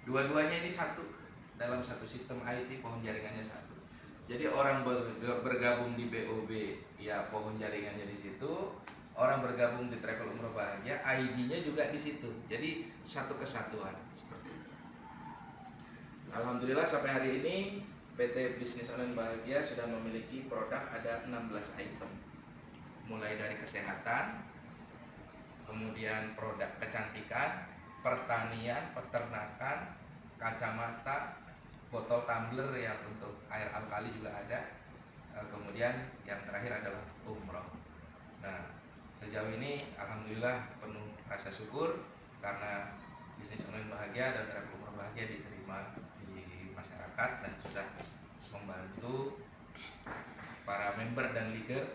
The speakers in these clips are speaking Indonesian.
Dua-duanya ini satu dalam satu sistem IT, pohon jaringannya satu. Jadi orang bergabung di BOB, ya pohon jaringannya di situ. Orang bergabung di Travel Umroh Bahagia, ID-nya juga di situ. Jadi satu kesatuan. Seperti itu. Alhamdulillah sampai hari ini PT Bisnis Online Bahagia sudah memiliki produk ada 16 item. Mulai dari kesehatan, kemudian produk kecantikan, pertanian, peternakan, kacamata, botol tumbler yang untuk air alkali juga ada. Kemudian yang terakhir adalah umroh. Nah, sejauh ini alhamdulillah penuh rasa syukur karena Bisnis Online Bahagia dan Travel Umroh Bahagia diterima di masyarakat dan sudah membantu para member dan leader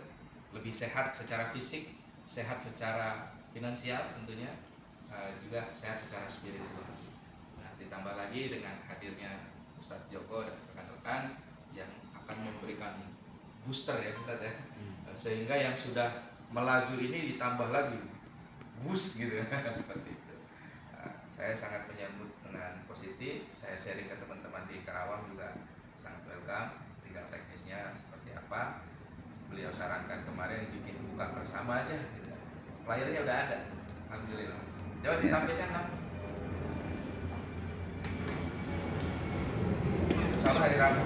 lebih sehat secara fisik, sehat secara finansial tentunya, juga sehat secara spiritual. Nah, ditambah lagi dengan hadirnya Ustadz Joko dan rekan-rekan yang akan memberikan booster ya Ustadz ya, sehingga yang sudah melaju ini ditambah lagi boost gitu seperti itu. Saya sangat menyambut dengan positif. Saya sharing ke teman-teman di Karawang juga sangat welcome. Tinggal teknisnya seperti apa. Beliau sarankan kemarin bikin buka bersama aja gitu. Flyernya udah ada, alhamdulillah. Coba ditampilkan lah. Insyaallah hari Rabu.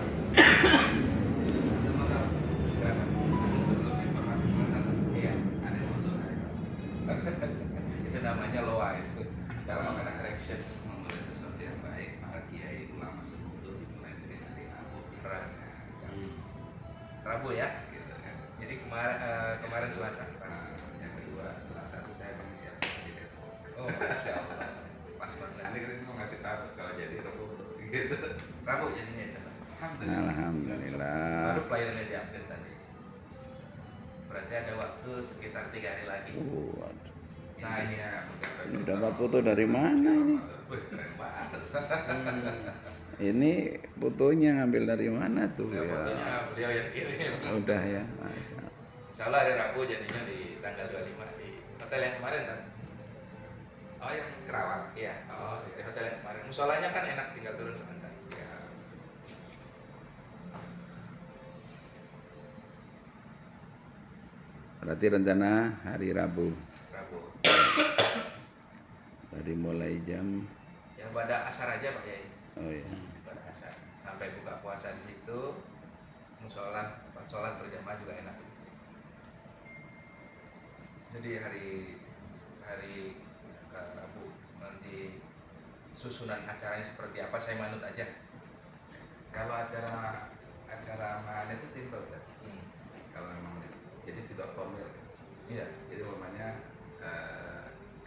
Itu namanya loa itu dalam anak correction. Memulai sesuatu yang baik, para kiai ulama sebelum dimulai dari hari Rabu. Rabu ya. Gitu kan. Jadi kemarin Selasa. Yang kedua Selasa itu saya mengisi acara di Depok. Oh, masya Allah. Pas banget. Nanti kita mau ngasih tahu kalau jadi Rabu gitu. Rabu jadinya coba. Alhamdulillah. Baru flyernya diambil tadi. Berarti ada waktu sekitar 3 hari lagi. Waduh. Nah ini ya, Ini dapat foto dari mana ini? Wih, keren banget. Ini fotonya ngambil dari mana tuh ya, ya? fotonya beliau yang kirim. Udah ya, Masya Allah. Insya Allah hari Rabu jadinya di tanggal 25 di hotel yang kemarin kan? Oh, yang Kerawang. Iya, di hotel yang kemarin. Musolanya kan enak, tinggal turun sebentar. Ya. Berarti rencana hari Rabu. Rabu. Dari mulai jam. Ya pada asar aja Pak Yai. Oh ya. Pada asar. Sampai buka puasa di situ. Musola, sholat berjamaah juga enak. Jadi hari Rabu nanti susunan acaranya seperti apa saya manut aja. Kalau acara mana itu simpel Ustaz. Kalau memang jadi tidak formal. Iya. Jadi umpamanya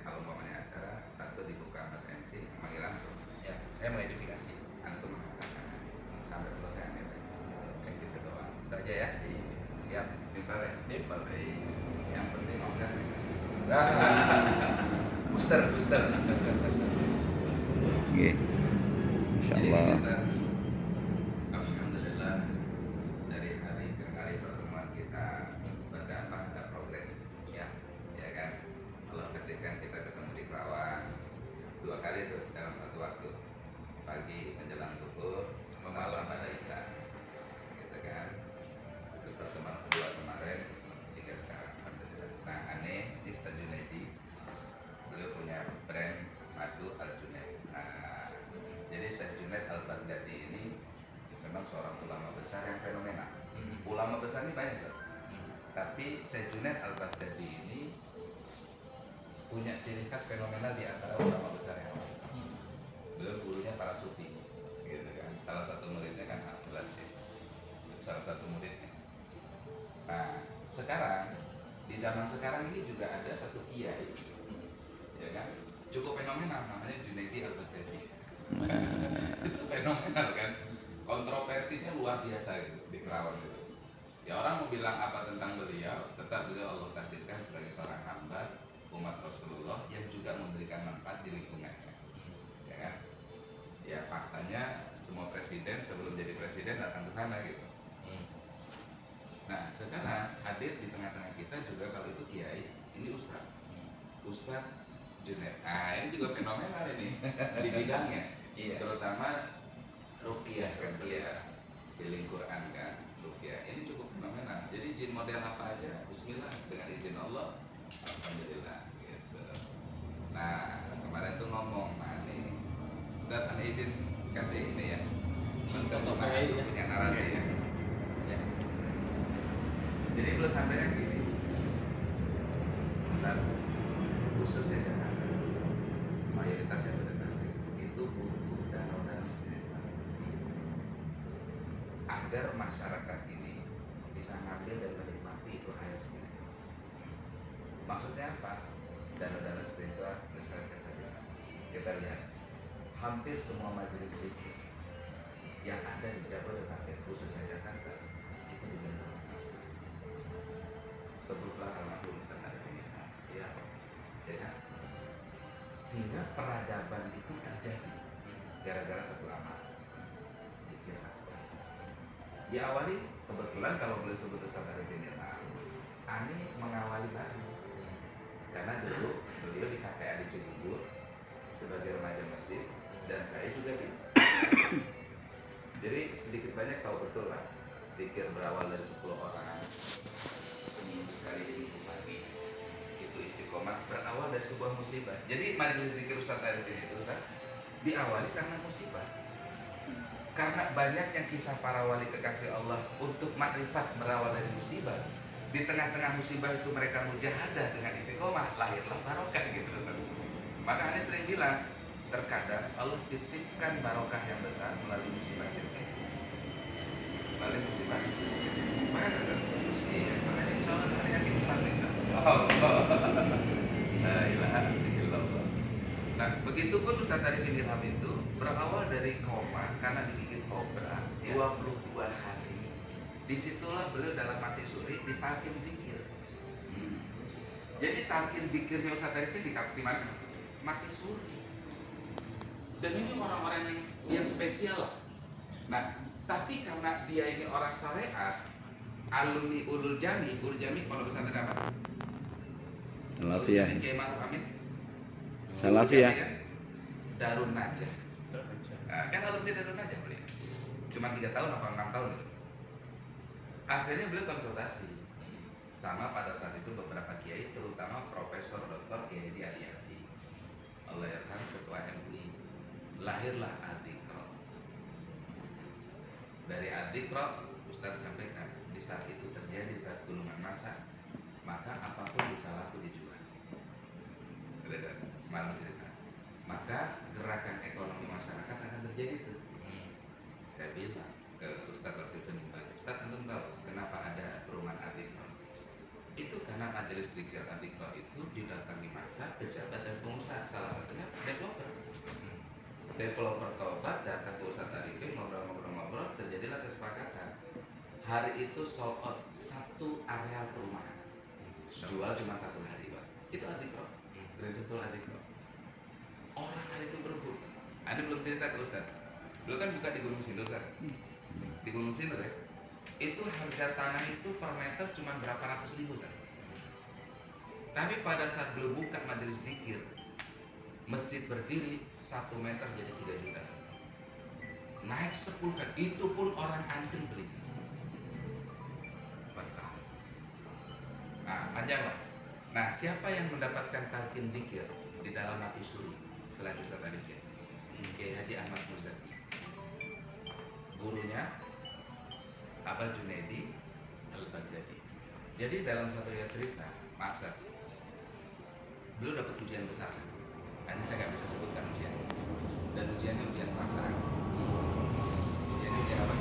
kalau umpamanya acara satu dibuka Mas MC memanggil antum. Ya, saya mengedifikasi. Antum mengatakan sampai selesai akhirnya. Kayak gitu doang. Itu aja ya. Siap. Simpel ya. Simpel. Baik. Yang penting omset dikasih. Booster. Oke. Insyaallah. Alhamdulillah dari hari ke hari pertemuan kita berdampak ada progres. Ya kan. Allah ketika kita ketemu di Kerawang 2 kali tuh dalam satu waktu, pagi menjelang zuhur, malam pada isya, gitu kan. Itu pertemuan kedua kemarin, ketiga sekarang. Alhamdulillah. Nah, aneh di Ustaz Junaidi, beliau punya brand madu Al Junaid. Nah, jadi Syekh Junaid Al Baghdadi ini memang seorang ulama besar yang fenomenal. Ulama besar ini banyak loh. Tapi Syekh Junaid Al Baghdadi ini punya ciri khas fenomenal di antara ulama besar yang lain. Beliau gurunya para sufi, gitu kan. Salah satu muridnya kan Abdul Aziz, salah satu muridnya. Nah, sekarang di zaman sekarang ini juga ada satu kiai, ya kan, cukup fenomenal, namanya Junaidi Al Baghdadi. Itu fenomenal kan, kontroversinya luar biasa gitu di Kerawang gitu. Ya orang mau bilang apa tentang beliau, tetap beliau Allah takdirkan sebagai seorang hamba umat Rasulullah yang juga memberikan manfaat di lingkungannya, ya kan? Ya faktanya semua presiden sebelum jadi presiden datang ke sana gitu. Nah sekarang hadir di tengah-tengah kita juga kalau itu kiai, ini Ustadz Junaid. Nah ini juga fenomenal ini di bidangnya. Iya. Terutama ruqyah kan, ya healing Quran kan, ruqyah ini cukup fenomenal. Jadi jin model apa aja, Bismillah dengan izin Allah, alhamdulillah gitu. Nah kemarin tuh ngomong nih, Ustaz ane izin kasih ini ya, menterjemah itu punya narasi ya. Ya. Jadi belum sampainya gini, Ustaz, khususnya Jakarta, mayoritas yang bertetangga itu butuh danau-danau spiritual agar masyarakat ini bisa ngambil dan menikmati itu air spiritual. Maksudnya apa? Danau-danau spiritual misalnya kita lihat hampir semua majelis zikir yang ada di Jabodetabek khususnya Jakarta itu dibentuk masjid. Sebutlah almarhum Ustaz Arifin, ya, ya kan? Sehingga peradaban itu terjadi gara-gara satu amal. Zikir akbar. Diawali kebetulan kalau boleh sebut Ustaz Arifin ya, Ani mengawali baru karena dulu beliau di KPA di Cibubur sebagai remaja masjid dan saya juga di jadi sedikit banyak tahu betul lah zikir berawal dari 10 orang seminggu sekali di minggu pagi itu istiqomah berawal dari sebuah musibah. Jadi majelis zikir Ustaz Arifin itu Ustaz diawali karena musibah, karena banyaknya kisah para wali kekasih Allah untuk makrifat berawal dari musibah. Di tengah-tengah musibah itu mereka mujahadah dengan istiqomah, lahirlah barokah gitu Ustaz. Maka Anda sering bilang terkadang Allah titipkan barokah yang besar melalui musibah kecil. Melalui musibah kecil. Semangat kan? Iya, makanya insya Allah ada yang ikhlas insya Allah. La ilaha illallah. Nah, begitupun Ustaz Arifin Ilham itu berawal dari koma karena digigit kobra 22 hari. Disitulah beliau dalam mati suri ditalkin zikir. Jadi talkin zikirnya Ustaz Arifin di mana? Mati suri. Dan ini orang-orang yang spesial lah. Nah, tapi karena dia ini orang syariat, alumni Ulul Jami kalau pesantren apa? Salafiyah. Kiai Ma'ruf Amin. Salafiyah. Darun Najah. Kan alumni Darun Najah beliau. Cuma 3 tahun apa 6 tahun itu. Akhirnya beliau konsultasi sama pada saat itu beberapa kiai, terutama Profesor Dr. Kiai Hadi Adiati, Allah yarham, ketua MUI. Lahirlah Al-Dikra. Dari Al-Dikra Ustaz sampaikan di saat itu terjadi saat gulungan massa, maka apapun bisa laku dijual. Semalam cerita. Maka gerakan ekonomi masyarakat akan terjadi tuh. Saya bilang ke Ustaz waktu itu nih, Ustaz antum tahu kenapa ada perumahan Al-Dikra? Itu karena majelis zikir Al-Dikra itu didatangi massa, pejabat dan pengusaha, salah satunya developer. Developer tobat datang ke Ustaz Arifin, ngobrol-ngobrol, terjadilah kesepakatan. Hari itu sold out 1 areal perumahan, jual cuma 1 hari Pak. Itu Al-Dikra, betul Al-Dikra. Orang hari itu berebut. Anda belum cerita ke Ustaz. Dulu kan buka di Gunung Sindur kan? Di Gunung Sindur ya. Itu harga tanah itu per meter cuma berapa ratus ribu kan? Tapi pada saat belum buka majelis zikir, masjid berdiri 1 meter jadi 3 juta. Naik 10 kali. Itu pun orang antri beli. Berkah. Nah, panjang lah. Nah, siapa yang mendapatkan talqin zikir di dalam mati suri selain Ustaz Arifin? Kiai Haji Ahmad Muzaki. Gurunya Abah Junaidi Al-Baghdadi. Jadi dalam satu ya cerita, maaf Ustaz, beliau dapat ujian besar. Hanya saya nggak bisa sebutkan ujian. Dan ujiannya ujian perasaan. Ujiannya ujian apa?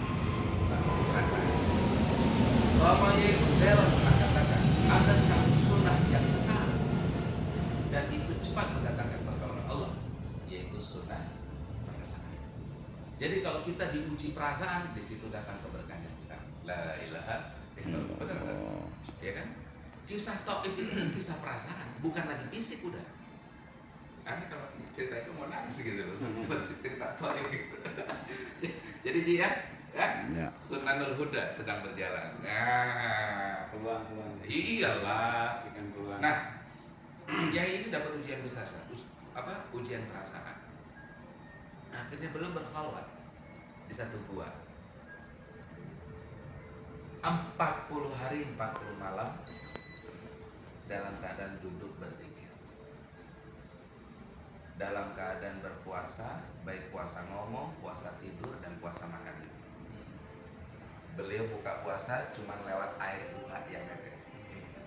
Perasaan. Ramaya Ibnu Zairan pernah katakan ada satu sunnah yang besar dan itu cepat mendatangkan pertolongan Allah, yaitu sunnah perasaan. Jadi kalau kita diuji perasaan, di situ datang keberkahan yang besar. La ilaha illallah. Benar kan? Ya kan? Kisah Taif itu kan kisah perasaan, bukan lagi fisik udah. Karena kalau cerita itu mau nangis gitu loh, cerita Taif gitu. Jadi dia ya. Sunanul Huda sedang berjalan. Nah, peluang. Iyalah. Bikin peluang. Nah, yang ini dapat ujian besar, ujian perasaan. Akhirnya beliau berkhalwat di satu gua 40 hari 40 malam dalam keadaan duduk berzikir, dalam keadaan berpuasa, baik puasa ngomong, puasa tidur, dan puasa makan. Beliau buka puasa cuma lewat air bunga yang netes,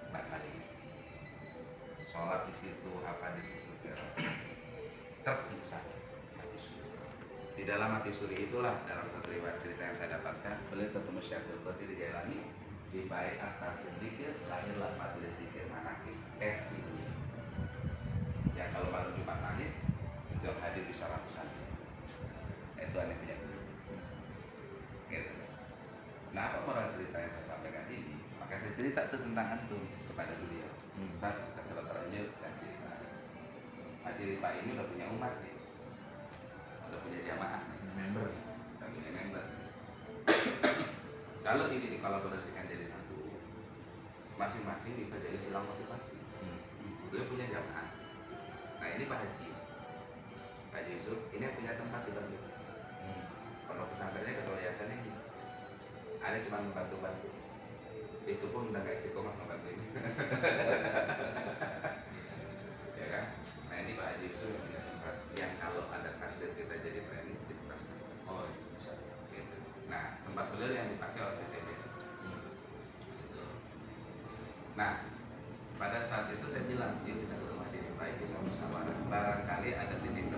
batal. Sholat di situ, apa di situ, terpisah mati suri. Di dalam mati suri itulah, dalam satu riwayat cerita yang saya dapatkan, beliau ketemu Syekhul Qadir Jailani di Bait At-Tarhib Dzikir, lahirlah majelis zikir manakib versi beliau. Ya kalau malam Jumat nangis, itu yang hadir bisa ratusan. Itu aneh punya beliau. Gitu. Nah, apa moral cerita yang saya sampaikan ini? Maka saya cerita itu tentang antum kepada beliau. Ustaz, kita silaturahmi dan cerita. Majelis Pak ini udah punya umat nih, udah punya jamaah, member, udah punya member. Kalau ini dikolaborasikan jadi satu, masing-masing bisa jadi silang motivasi. Beliau punya jamaah. Nah ini Pak Haji Yusuf, ini yang punya tempat di Bandung. Pondok pesantrennya ketua yayasan ini, ada cuma membantu-bantu. Itu pun udah gak istiqomah ngebantuin. Ya kan? Nah ini Pak Haji Yusuf yang punya tempat yang kalau ada takdir kita jadi training di tempat. Oh bisa. Gitu. Nah tempat beliau yang dipakai oleh PTBS. Gitu. Nah pada saat itu saya bilang, yuk kita ke rumah Dini Baik, kita musyawarah. Barangkali ada titik